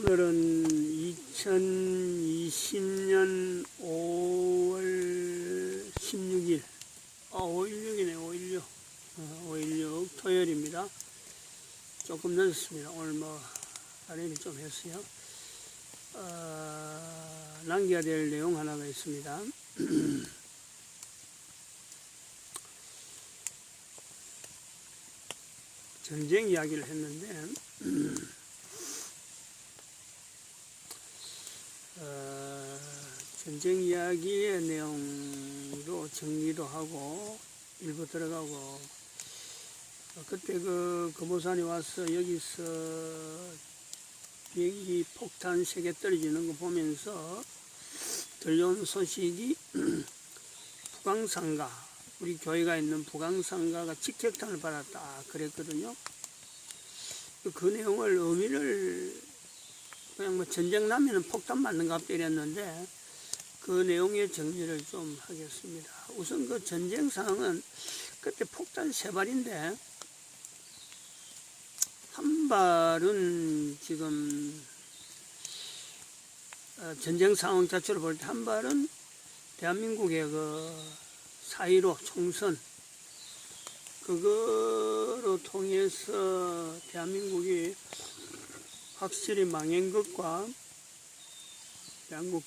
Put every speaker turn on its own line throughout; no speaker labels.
오늘은 2020년 5월 16일 516이네 516 516 토요일입니다. 조금 늦었습니다. 오늘 알림이 좀 했어요. 남겨야 될 내용 하나가 있습니다. 전쟁 이야기를 했는데 전쟁 이야기의 내용도 정리도 하고 일부 들어가고 그때 그 금오산이 와서 여기서 비행기 폭탄 3개 떨어지는 거 보면서 들려온 소식이 북왕상가, 우리 교회가 있는 북왕상가가 직격탄을 받았다 그랬거든요. 그 내용을 의미를 그냥 전쟁 나면은 폭탄 맞는가 이랬는데 그 내용의 정리를 좀 하겠습니다. 우선 그 전쟁 상황은 그때 폭탄 3발인데 한 발은 지금 전쟁 상황 자체로 볼 때 한 발은 대한민국의 그 4.15 총선 그거로 통해서 대한민국이 확실히 망한 것과 대한민국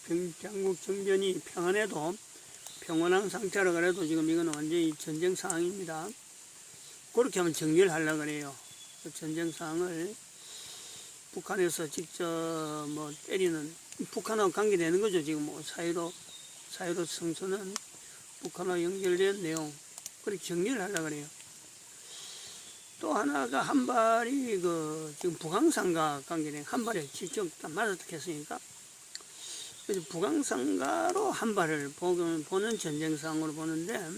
정변이 평안해도 평온한 상태라 그래도 지금 이건 완전히 전쟁 상황입니다. 그렇게 하면 정리를 하려고 그래요. 그 전쟁 상황을 북한에서 직접 때리는 북한하고 관계되는 거죠. 지금 4.15 성선은 북한하고 연결된 내용 그렇게 정리를 하려고 그래요. 또 하나가 한 발이 지금 북왕상가 관계된 한 발에 직접 맞았다 했으니까 그래서 북왕상가로 한 발을 보는 전쟁 상황으로 보는데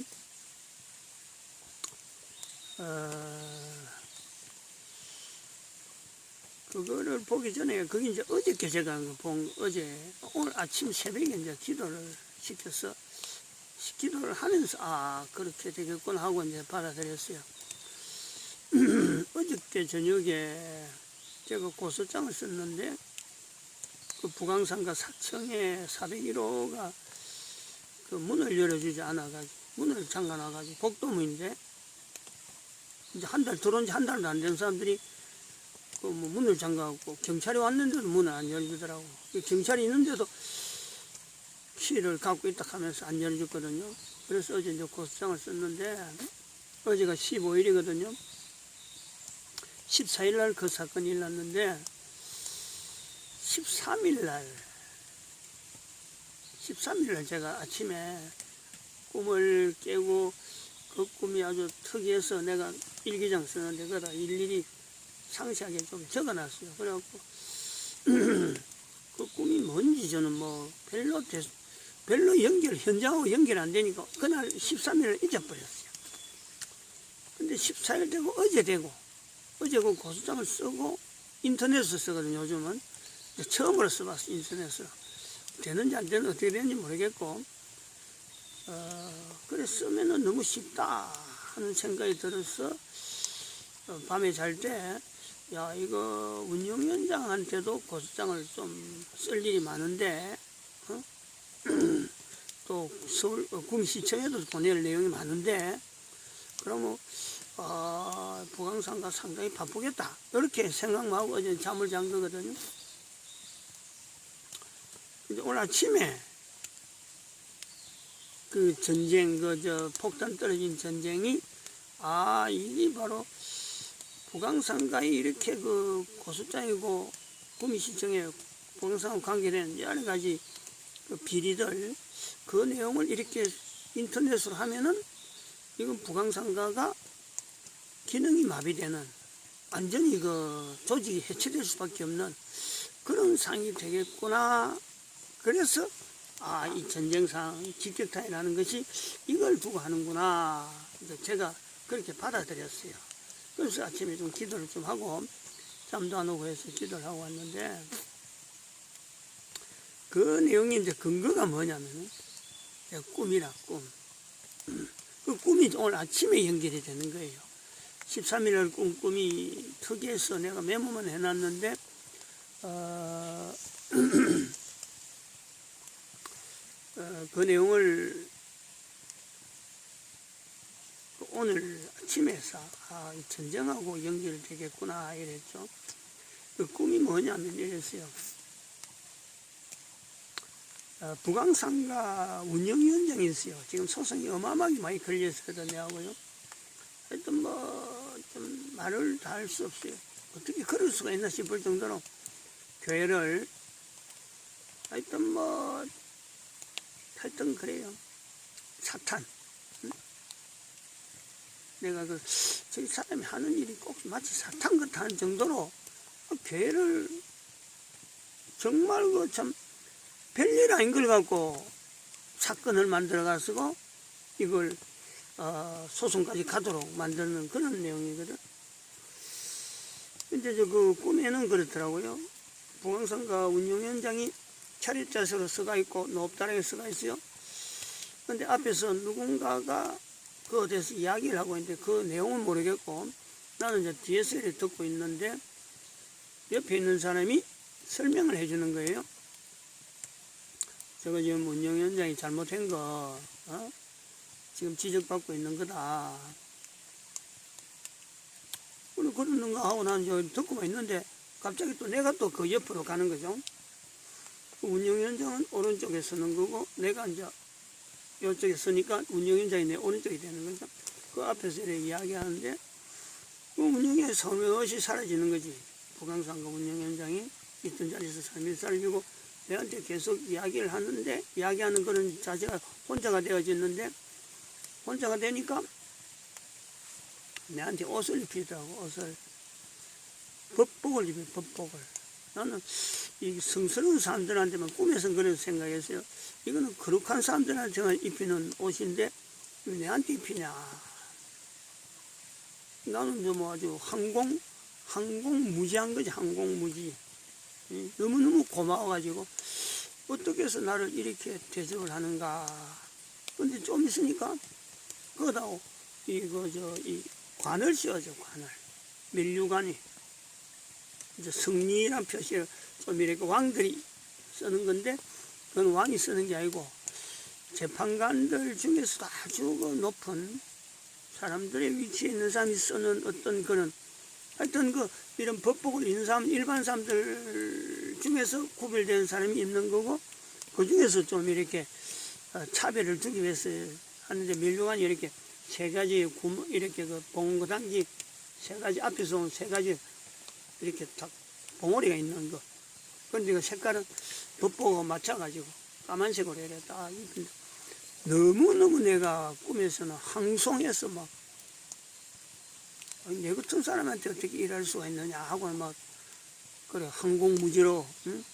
그거를 보기 전에 그게 이제 어저께 제가 오늘 아침 새벽에 이제 기도를 시켜서 기도를 하면서 그렇게 되겠구나 하고 이제 받아들였어요. 어저께 저녁에 제가 고소장을 썼는데 그 북왕상가 사청에 401호가 그 문을 열어주지 않아가지고 문을 잠가놔가지고 복도문인데 이제 한 달 들어온 지 한 달도 안 된 사람들이 그 문을 잠가갖고 경찰이 왔는데도 문을 안 열어주더라고. 경찰이 있는데도 키를 갖고 있다 하면서 안 열어줬거든요. 그래서 어제 이제 고소장을 썼는데 어제가 15일이거든요. 14일날 그 사건이 일어났는데 13일날 제가 아침에 꿈을 깨고 그 꿈이 아주 특이해서 내가 일기장 쓰는데 거기다 일일이 상세하게 좀 적어놨어요. 그래갖고 그 꿈이 뭔지 저는 별로 현장하고 연결 안 되니까 그날 13일을 잊어버렸어요. 근데 14일 되고 어제 그 고소장을 쓰고 인터넷에서 쓰거든요. 요즘은 처음으로 써봤어요. 인터넷으로 되는지 안 되는지 어떻게 되는지 모르겠고 그래 쓰면은 너무 쉽다 하는 생각이 들어서 밤에 잘 때 이거 운영위원장한테도 고소장을 좀 쓸 일이 많은데 또 서울 구미시청에도 보낼 내용이 많은데 그러면 북왕상가 상당히 바쁘겠다 이렇게 생각만 하고 어제 잠을 잔 거거든요. 이제 오늘 아침에 그 전쟁 폭탄 떨어진 전쟁이 이게 바로 북왕상가에 이렇게 그 고소장이고 구미시청에 북왕상과 관계된 여러 가지 그 비리들 그 내용을 이렇게 인터넷으로 하면은 이건 북왕상가가 기능이 마비되는 완전히 그 조직이 해체될 수밖에 없는 그런 상황이 되겠구나. 그래서 이 전쟁상 직격탄이라는 것이 이걸 두고 하는구나. 제가 그렇게 받아들였어요. 그래서 아침에 좀 기도를 좀 하고 잠도 안 오고 해서 기도를 하고 왔는데 그 내용이 이제 근거가 뭐냐면은 꿈이라 꿈. 그 꿈이 오늘 아침에 연결이 되는 거예요. 13일날 꿈이 특이해서 내가 메모만 해놨는데 그 내용을 오늘 아침에서 이 전쟁하고 연결되겠구나 이랬죠. 그 꿈이 뭐냐면 이랬어요. 북한상가 운영위원장이 있어요. 지금 소송이 어마어마하게 많이 걸려있어요. 내하고요. 하여튼 좀 말을 다 할 수 없어요. 어떻게 그럴 수가 있나 싶을 정도로 교회를 하여튼 그래요. 사탄. 응? 내가 저기 사람이 하는 일이 꼭 마치 사탄 같다는 정도로 교회를 정말 참 별일 아닌 걸 갖고 사건을 만들어 가지고 이걸 소송까지 가도록 만드는 그런 내용이거든. 근데 그 꿈에는 그렇더라고요. 북한상가 운영위원장이 차렷자세로 서가 있고 높다랑에 서가 있어요. 근데 앞에서 누군가가 그거에 대해서 이야기를 하고 있는데 그 내용은 모르겠고 나는 이제 뒤에서 이렇게 듣고 있는데 옆에 있는 사람이 설명을 해주는 거예요. 저거 지금 운영위원장이 잘못한 거 지금 지적받고 있는 거다. 그러는가 하고 난 듣고만 있는데 갑자기 또 내가 또 그 옆으로 가는 거죠. 운영위원장은 오른쪽에 서는 거고 내가 이제 이쪽에 서니까 운영위원장이 내 오른쪽이 되는 거죠. 그 앞에서 이렇게 이야기하는데 그 운영위원장이 서서히 사라지는 거지. 북한상가 운영위원장이 있던 자리에서 삶이 사라지고 내한테 계속 이야기를 하는데 이야기하는 그런 자세가 혼자가 되어졌는데 혼자가 되니까 내한테 옷을 입히더라고. 옷을 법복을 입혀. 법복을. 나는 이 성스러운 사람들한테만 꿈에서 그래서 생각했어요. 이거는 거룩한 사람들한테만 입히는 옷인데 왜 내한테 입히냐. 나는 좀 아주 항공무지한 거지. 항공무지. 너무너무 고마워가지고 어떻게 해서 나를 이렇게 대접을 하는가. 근데 좀 있으니까 그거다고 이 관을 씌워줘. 관을. 면류관이 이제 승리란 표시를 좀 이렇게 왕들이 쓰는 건데 그건 왕이 쓰는 게 아니고 재판관들 중에서도 아주 높은 사람들의 위치에 있는 사람이 쓰는 어떤 그런 하여튼 이런 법복을 입는 사람 일반 사람들 중에서 구별되는 사람이 있는 거고 그 중에서 좀 이렇게 차별을 두기 위해서 하는데 면류관이 이렇게 세 가지 이렇게 봉고단지 세 가지 앞에서 온 세 가지 이렇게 딱 봉오리가 있는 거. 그런데 그 색깔은 돋보고 맞춰가지고 까만색으로 이렇게 딱 입힌다. 너무너무 내가 꿈에서는 항송해서 막 내 같은 사람한테 어떻게 일할 수가 있느냐 하고 막 그래 항공무지로 응?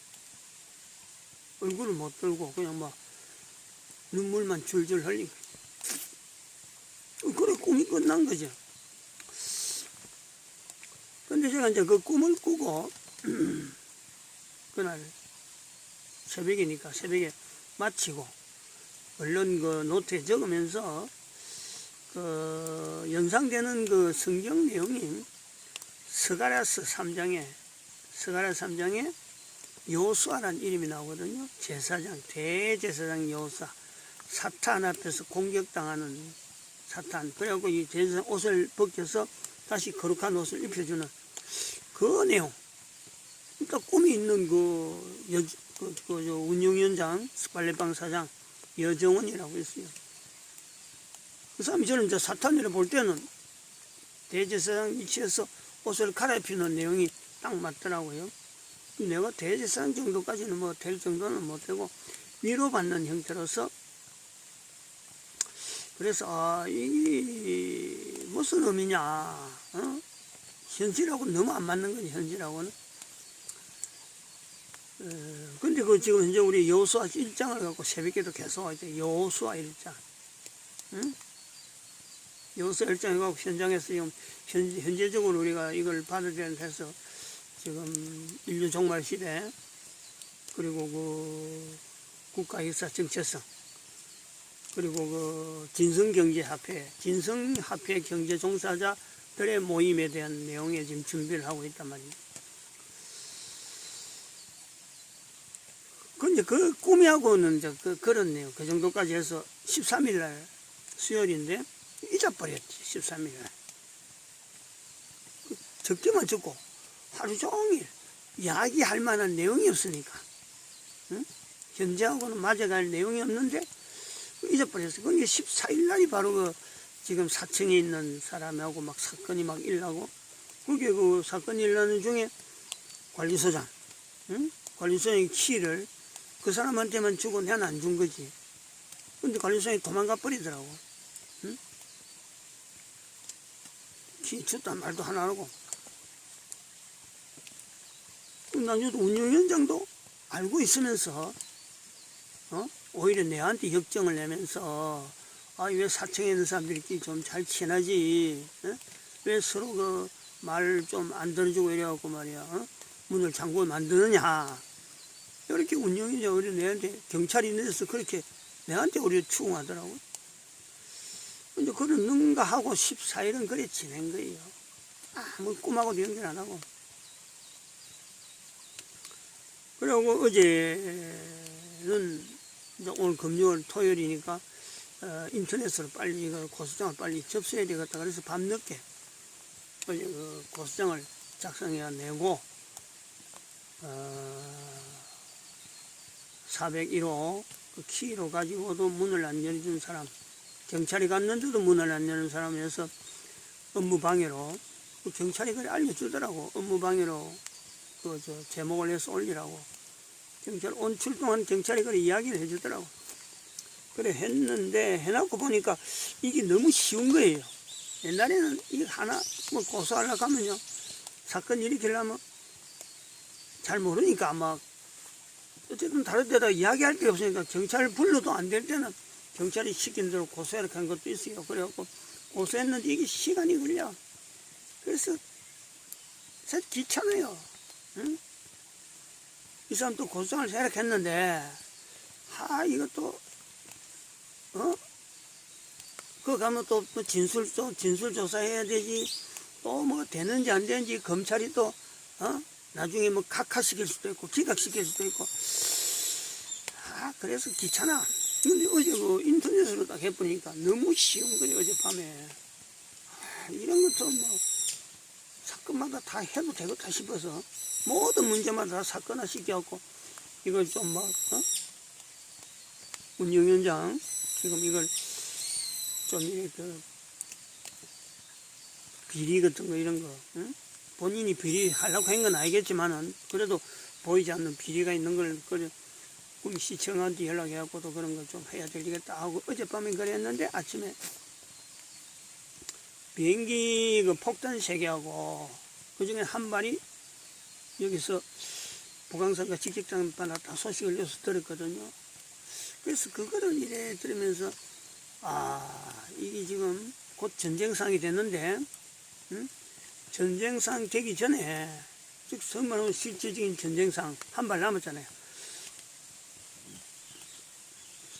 얼굴을 못 들고 그냥 막 눈물만 줄줄 흘리고 그래 꿈이 끝난 거죠. 근데 제가 이제 그 꿈을 꾸고 그날 새벽이니까 새벽에 마치고 얼른 그 노트에 적으면서 그 연상되는 그 성경 내용이 스가랴서 3장에 여호수아라는 이름이 나오거든요. 제사장, 대제사장 여호수아. 사탄 앞에서 공격당하는 사탄. 그래갖고 이 제사장 옷을 벗겨서 다시 거룩한 옷을 입혀주는 그 내용. 그러니까 꿈이 있는 운영위원장, 빨래방 사장, 여정원이라고 있어요. 그 사람이 저는 이제 사탄이를 볼 때는 대제사장 위치에서 옷을 갈아입히는 내용이 딱 맞더라고요. 내가 대제사장 정도까지는 뭐 될 정도는 못 되고 위로받는 형태로서 그래서 이게 무슨 의미냐 현실하고는 너무 안 맞는 거지 현실하고는. 근데 지금 현재 우리 여호수아 1장을 갖고 새벽에도 계속 이제 여호수아 1장 응? 여호수아 1장을 갖고 현장에서 지금 현재적으로 우리가 이걸 받아들여야 해서 지금 인류 종말 시대 그리고 국가 역사 정체성 그리고 진성합회 경제 종사자들의 모임에 대한 내용에 지금 준비를 하고 있단 말이에요. 근데 그 꿈이하고는 이제 그렇네요. 그 정도까지 해서 13일 날 수요일인데 잊어버렸지. 13일 날. 적기만 적고 하루 종일 이야기할 만한 내용이 없으니까. 응? 현재하고는 맞아갈 내용이 없는데 잊어버렸어요. 근데 14일 날이 바로 그 지금 사청에 있는 사람하고 막 사건이 막 일나고, 그게 그 사건이 일나는 중에 관리소장, 응? 관리소장의 키를 그 사람한테만 주고 내는 안 준 거지. 근데 관리소장이 도망가 버리더라고. 응? 키 줬단 말도 하나 하고. 나중에 운영위원장도 알고 있으면서, 오히려 내한테 역정을 내면서, 아, 왜 사청에 있는 사람들끼리 좀 잘 친하지? 왜 서로 그 말 좀 안 들어주고 이래갖고 말이야, 문을 잠그고 만드느냐? 이렇게 운영위원장 오히려 내한테, 경찰이 내서 그렇게 내한테 오히려 추궁하더라고. 근데 그런 능가하고 14일은 그래 지낸 거예요. 아무 꿈하고도 연결 안 하고. 그리고 어제는 이제 오늘 금요일 토요일이니까 인터넷으로 빨리 이거 고소장을 빨리 접수해야 되겠다. 그래서 밤늦게 어제 그 고소장을 작성해 내고 401호 그 키로 가지고도 문을 안 열어준 사람, 경찰이 갔는데도 문을 안 여는 사람에서 업무방해로, 그 경찰이 그래 알려주더라고. 업무방해로 그 제목을 해서 올리라고. 경찰 온 출동한 경찰이 그래 이야기를 해주더라고. 그래 했는데 해놓고 보니까 이게 너무 쉬운 거예요. 옛날에는 이거 하나 뭐 고소하려고 하면요, 사건 일으키려면 잘 모르니까 아마 어쨌든 다른 데다 이야기할 게 없으니까 경찰 불러도 안 될 때는 경찰이 시킨 대로 고소해라 한 것도 있어요. 그래갖고 고소했는데 이게 시간이 걸려. 그래서 귀찮아요. 응? 이 사람 또 고소장을 해라 했는데, 이것도 그거 가면 또 진술 조사해야 되지. 또 뭐 되는지 안 되는지 검찰이 또 나중에 뭐 각하시킬 수도 있고 기각시킬 수도 있고. 그래서 귀찮아. 근데 어제 그 인터넷으로 딱 해보니까 너무 쉬운 거예요. 어젯밤에 이런 것도 뭐 사건마다 다 해도 되겠다 싶어서 모든 문제마다 다 사건화 시켜갖고 이걸 좀 막 운영위원장 지금 이걸 좀 이렇게 비리 같은 거 이런 거, 본인이 비리 하려고 한 건 알겠지만은 그래도 보이지 않는 비리가 있는 걸 그래 시청한테 연락해갖고도 그런 거 좀 해야 되겠다 하고 어젯밤에 그랬는데 아침에 비행기 그 폭탄 3개하고 그 중에 한 발이 여기서 북한산가 직접장만 다 소식을 여기서 들었거든요. 그래서 그거를 이래 들으면서 이게 지금 곧 전쟁상이 됐는데, 전쟁상 되기 전에, 즉 정말 실질적인 전쟁상 한 발 남았잖아요.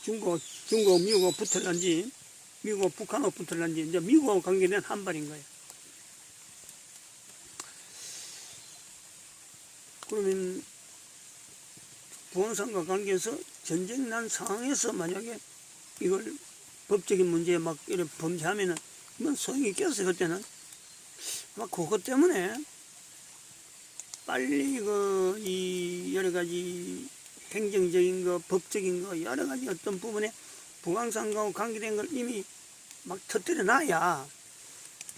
중국, 미국하고 붙을런지, 미국하고 북한하고 붙을런지, 이제 미국하고 관계된 한 발인 거예요. 그러면 북한산과 관계해서 전쟁 난 상황에서 만약에 이걸 법적인 문제에 막 이렇게 범죄하면은 이건 소용이 있겠어요. 그때는 아마 그것 때문에 빨리 이 여러 가지 행정적인 거, 법적인 거 여러 가지 어떤 부분에 북한산과하고 관계된 걸 이미 막 터뜨려 놔야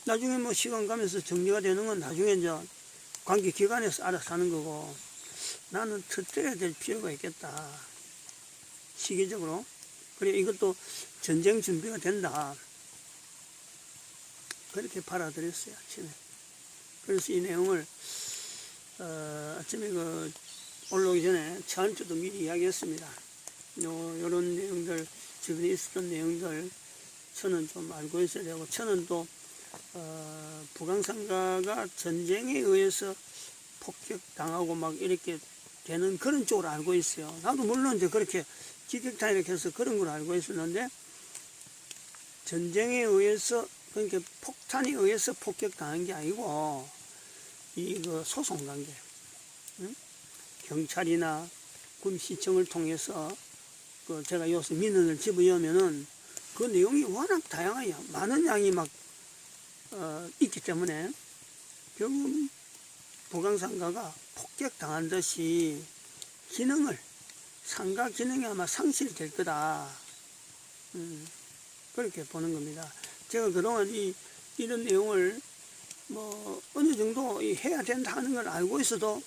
나중에 뭐 시간 가면서 정리가 되는 건 나중에 이제 관계 기관에서 알아서 하는 거고, 나는 터뜨려야 될 필요가 있겠다. 시기적으로. 그래, 이것도 전쟁 준비가 된다. 그렇게 받아들였어요, 아침에. 그래서 이 내용을, 아침에 올라오기 전에 저한테도 미리 이야기했습니다. 요런 내용들, 주변에 있었던 내용들, 저는 좀 알고 있어야 되고, 저는 또, 북한산가가 전쟁에 의해서 폭격당하고 막 이렇게 되는 그런 쪽으로 알고 있어요. 나도 물론 이제 그렇게 직격탄 이렇게 해서 그런 걸 알고 있었는데, 전쟁에 의해서, 그러니까 폭탄에 의해서 폭격당한 게 아니고, 소송관계. 응? 경찰이나 구미시청을 통해서 그 제가 여기서 민원을 집어넣으면은 그 내용이 워낙 다양해요. 많은 양이 막 있기 때문에 결국 보강상가가 폭격당한 듯이 기능을 상가 기능이 아마 상실될 거다. 그렇게 보는 겁니다. 제가 그동안 이런 내용을 뭐 어느 정도 해야 된다 하는 걸 알고 있어도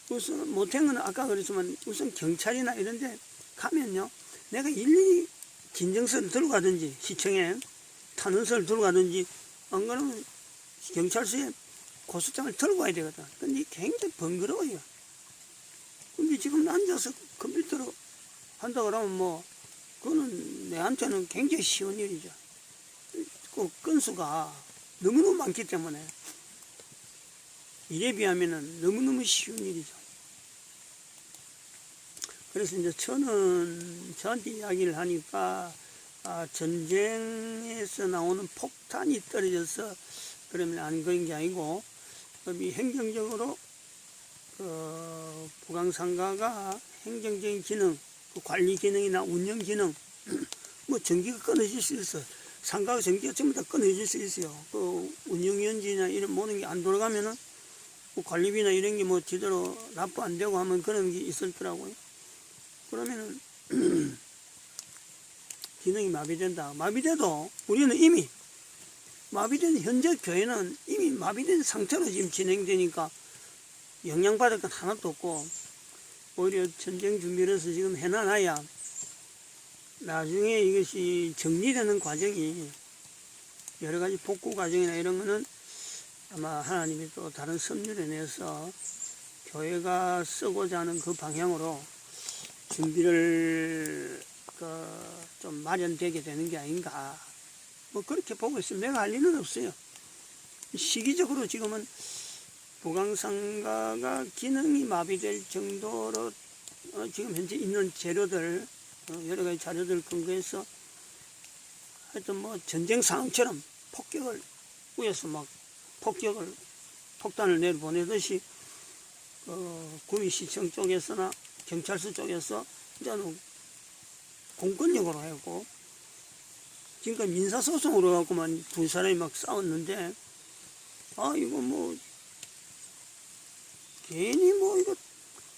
우선 못한 건 아까 그랬지만 우선 경찰이나 이런 데 가면요, 내가 일일이 진정서를 들고 가든지 시청에 탄원서를 들고 가든지 안 그러면 경찰서에 고소장을 들고 가야 되거든. 근데 굉장히 번거로워요. 근데 지금 앉아서 컴퓨터로 한다 그러면 뭐 그거는 내한테는 굉장히 쉬운 일이죠. 그 건수가 너무너무 많기 때문에 이에 비하면은 너무너무 쉬운 일이죠. 그래서 이제 저는 저한테 이야기를 하니까 전쟁에서 나오는 폭탄이 떨어져서 그러면 안 그런 게 아니고 이 행정적으로 그 보강상가가 행정적인 기능, 그 관리 기능이나 운영 기능, 뭐 전기가 끊어질 수 있어. 상가가 전기가 전부 다 끊어질 수 있어요. 그 운영연지나 이런 모든 게 안 돌아가면은 뭐 관리비나 이런 게 뭐 제대로 납부 안 되고 하면 그런 게 있을 거라고요. 그러면은 기능이 마비된다. 마비돼도 우리는 이미 마비된 현재 교회는 이미 마비된 상태로 지금 진행되니까 영향받을 건 하나도 없고 오히려 전쟁 준비를 해서 지금 해놔야 나중에 이것이 정리되는 과정이 여러 가지 복구 과정이나 이런 거는 아마 하나님이 또 다른 섭리를 내서 교회가 쓰고자 하는 그 방향으로 준비를 좀 마련되게 되는 게 아닌가. 뭐 그렇게 보고 있습니다. 내가 할 리는 없어요. 시기적으로 지금은 보강상가가 기능이 마비될 정도로 지금 현재 있는 재료들 여러 가지 자료들 근거해서 하여튼 뭐 전쟁 상황처럼 폭격을 위해서 막 폭탄을 내보내듯이 구미시청 쪽에서나 경찰서 쪽에서 이제는 공권력으로 하고 지금까지 민사소송으로 갖고만 두 사람이 막 싸웠는데 이거 뭐 괜히 뭐 이거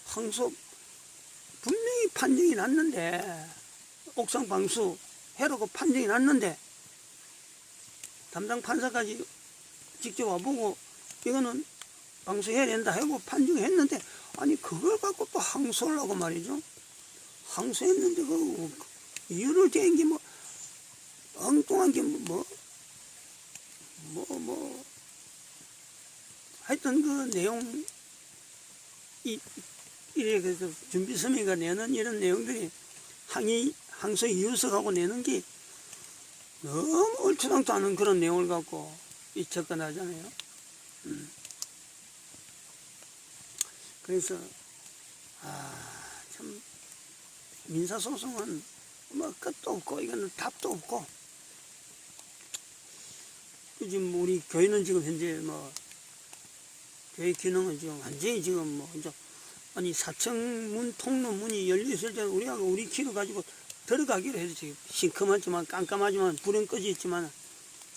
항소 분명히 판정이 났는데 옥상 방수 해라고 판정이 났는데 담당 판사까지 직접 와보고 이거는 방수해야 된다 하고 판정했는데 아니 그걸 갖고 또 항소를 하고 말이죠. 항소했는데 그 이유를 대는 게 뭐 엉뚱한 게 하여튼 그 내용 이래 그래서 준비서명가 내는 이런 내용들이 항소 이유서하고 내는 게 너무 얼추당도 않은 그런 내용을 갖고 접근하잖아요. 그래서 참 민사소송은 뭐 끝도 없고 이거는 답도 없고 지금 우리 교회는 지금 현재 뭐 교회 기능은 지금 완전히 지금 뭐 이제 아니 사청문 통로문이 열려있을 때 우리 키로 가지고 들어가기로 해서 지금 시커멓지만 깜깜하지만 불은 꺼져 있지만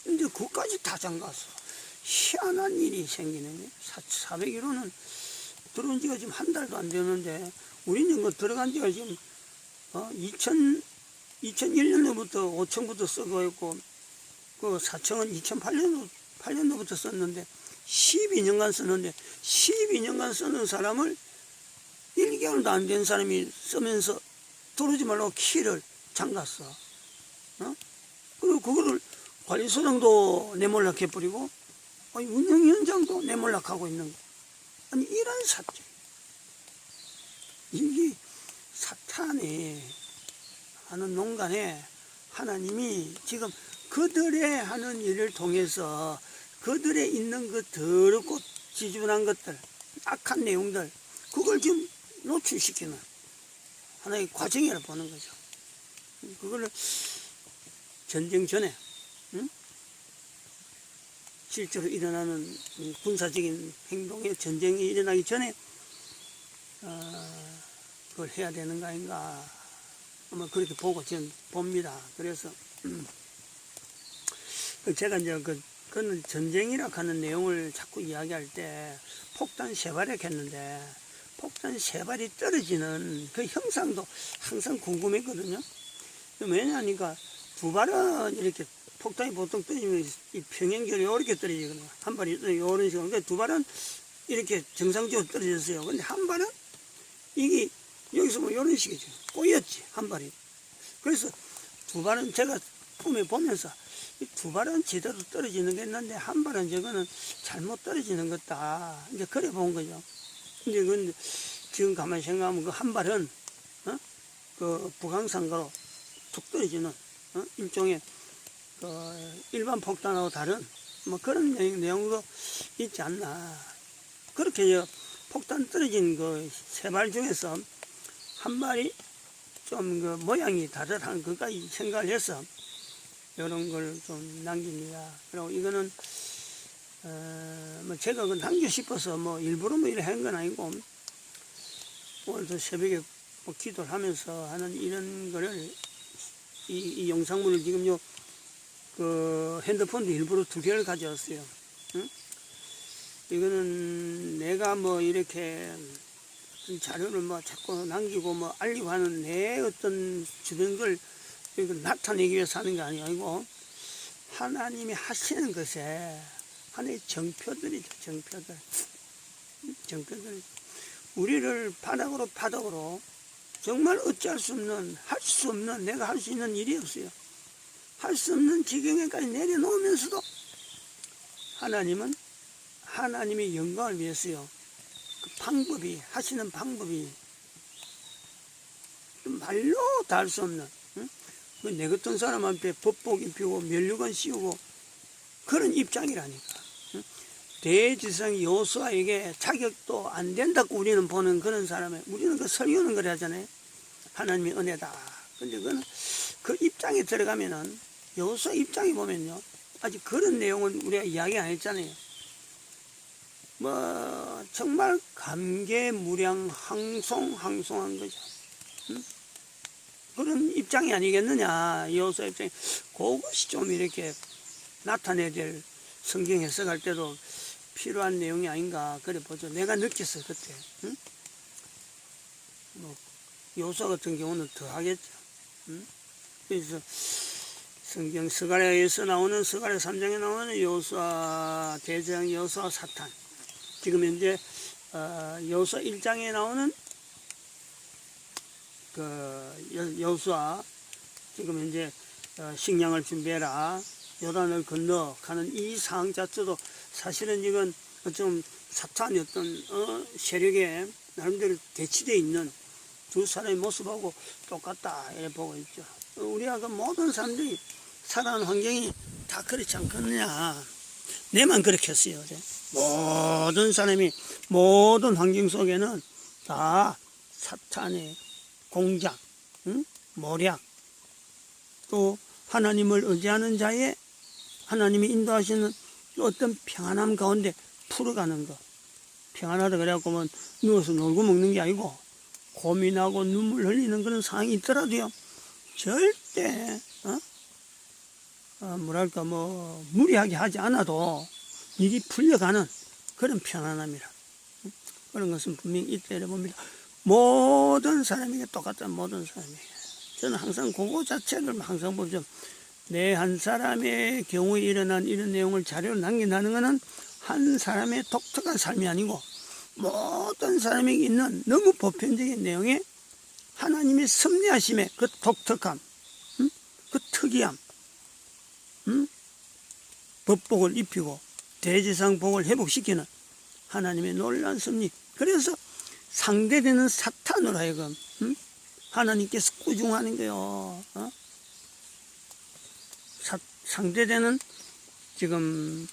근데 그까지 다 잠갔어. 희한한 일이 생기네. 401호는 들어온 지가 지금 한 달도 안 되는데 우리는 그 들어간 지가 지금 2001년도부터 5층부터 쓰고 있고 그 4층은 2008년도부터 썼는데 12년간 썼는데 12년간 쓰는 사람을 1개월도 안 된 사람이 쓰면서 들어오지 말라고 키를 잠갔어. 그리고 그거를 관리소장도 내몰락 해버리고 운영위원장도 내몰락하고 있는 거. 아니 이런 사태. 이게 사탄이 하는 농간에 하나님이 지금 그들의 하는 일을 통해서 그들의 있는 그 더럽고 지저분한 것들, 악한 내용들, 그걸 지금 노출시키는 하나의 과정이라 보는 거죠. 그걸 전쟁 전에, 실제로 일어나는 군사적인 행동에 전쟁이 일어나기 전에 그걸 해야 되는 거 아닌가. 아마 그렇게 보고 저는 봅니다. 그래서 제가 이제 그는 전쟁이라 하는 내용을 자꾸 이야기할 때 폭탄 3발을 했는데 폭탄 3발이 떨어지는 그 형상도 항상 궁금했거든요. 왜냐하니까 2발은 이렇게 폭탄이 보통 떨어지면 이 평행결이 이렇게 떨어지거든요. 한 발이 이런 식으로. 그러니까 2발은 이렇게 정상적으로 떨어졌어요. 근데 한 발은 이게 여기서 뭐 이런 식이죠. 꼬였지, 한 발이. 그래서 2발은 제가 꿈에 보면서 이 2발은 제대로 떨어지는 게 있는데 한 발은 저거는 잘못 떨어지는 것다. 이제 그래 본 거죠. 근데 그 지금 가만히 생각하면 그 한 발은 그 북한산가로 툭 떨어지는 일종의 그 일반 폭탄하고 다른 뭐 그런 내용도 있지 않나. 그렇게 폭탄 떨어진 그 3발 중에서 한 발이 좀 그 모양이 다르다는 것까지 생각을 해서 이런 걸 좀 남깁니다. 그리고 이거는 뭐 제가 그 남기고 싶어서 뭐 일부러 뭐 이래 한 건 아니고 오늘도 새벽에 뭐 기도를 하면서 하는 이런 거를 이 영상물을 지금 그 핸드폰도 일부러 2개를 가져왔어요. 응? 이거는 내가 뭐 이렇게 자료를 뭐 자꾸 남기고 뭐 알리고 하는 내 어떤 주변 걸 나타내기 위해서 하는 게 아니고 하나님이 하시는 것에 하나의 정표들이죠. 정표들. 우리를 바닥으로 정말 어찌할 수 없는, 할 수 없는, 내가 할 수 있는 일이 없어요. 할 수 없는 지경에까지 내려놓으면서도 하나님은 하나님의 영광을 위해서요. 그 방법이, 하시는 방법이 말로 다 할 수 없는, 응? 내 같은 사람한테 법복 입히고 면류관 씌우고 그런 입장이라니까. 응? 대지성 여호수아에게 자격도 안 된다고 우리는 보는 그런 사람에 우리는 그 설교는 그래 하잖아요. 하나님의 은혜다. 근데 그는 그 입장에 들어가면은 여호수아 입장에 보면요. 아직 그런 내용은 우리가 이야기 안 했잖아요. 뭐 정말 감개무량 항송한 거죠. 응? 그런 입장이 아니겠느냐. 여호수아 입장이 그것이 좀 이렇게 나타내야 될 성경 해석할 때도 필요한 내용이 아닌가 그래 보죠. 내가 느꼈어요 그때. 응? 뭐 여호수아 같은 경우는 더 하겠죠. 응? 그래서 성경 스가랴에서 나오는 스가랴 3장에 나오는 여호수아 대장 여호수아 사탄, 지금 현재 여호수아 1장에 나오는 그 여호수아 지금 현재 식량을 준비해라 요단을 건너 가는 이 상황 자체도 사실은 이건 좀 사탄의 어떤 세력에 나름대로 대치되어 있는 두 사람의 모습하고 똑같다 이렇게 보고 있죠. 우리가 그 모든 사람들이 살아가는 환경이 다 그렇지 않겠느냐. 내만 그렇게 했어요. 모든 사람이 모든 환경 속에는 다 사탄의 공작, 모략, 또 하나님을 의지하는 자의 하나님이 인도하시는 어떤 평안함 가운데 풀어가는 것. 평안하다 그래갖고 뭐 누워서 놀고 먹는 게 아니고 고민하고 눈물 흘리는 그런 상황이 있더라도요. 절대 뭐랄까 뭐 무리하게 하지 않아도 일이 풀려가는 그런 편안함이라 그런 것은 분명히 있다 이래 봅니다. 모든 사람에게 똑같은 모든 사람에게 저는 항상 그거 자체를 항상 보죠. 내 한 사람의 경우에 일어난 이런 내용을 자료로 남긴다는 것은 한 사람의 독특한 삶이 아니고 모든 사람에게 있는 너무 보편적인 내용에 하나님의 섭리하심의 그 독특함, 그 특이함, 법복을 입히고 대지상복을 회복시키는 하나님의 놀라운 섭리. 그래서 상대되는 사탄으로 하여금 하나님께서 꾸중하는 거요. 상대되는 지금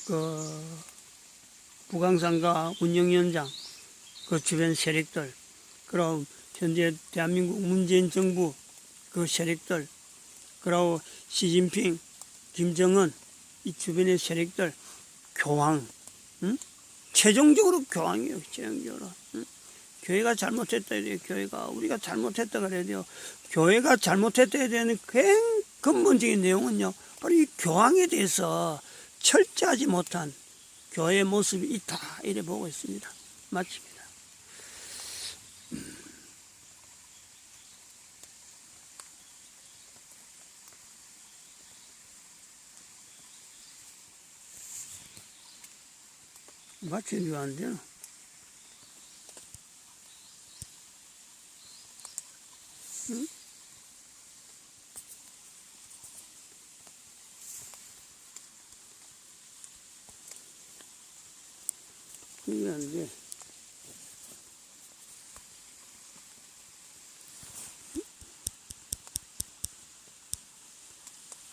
그 북한산가 운영위원장 그 주변 세력들, 그리고 현재 대한민국 문재인 정부 그 세력들, 그리고 시진핑, 김정은 이 주변의 세력들 교황, 최종적으로 교황이에요. 최종적으로 교회가 잘못했다 해야 돼요. 교회가 우리가 잘못했다 그래야 돼요. 교회가 잘못했다 해야 되는 굉장히 근본적인 내용은요, 바로 이 교황에 대해서 철저하지 못한 교회의 모습이 있다, 이래 보고 있습니다. 마칩니다. 마치는 게 안 되나? 응? 그게 안 돼.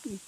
이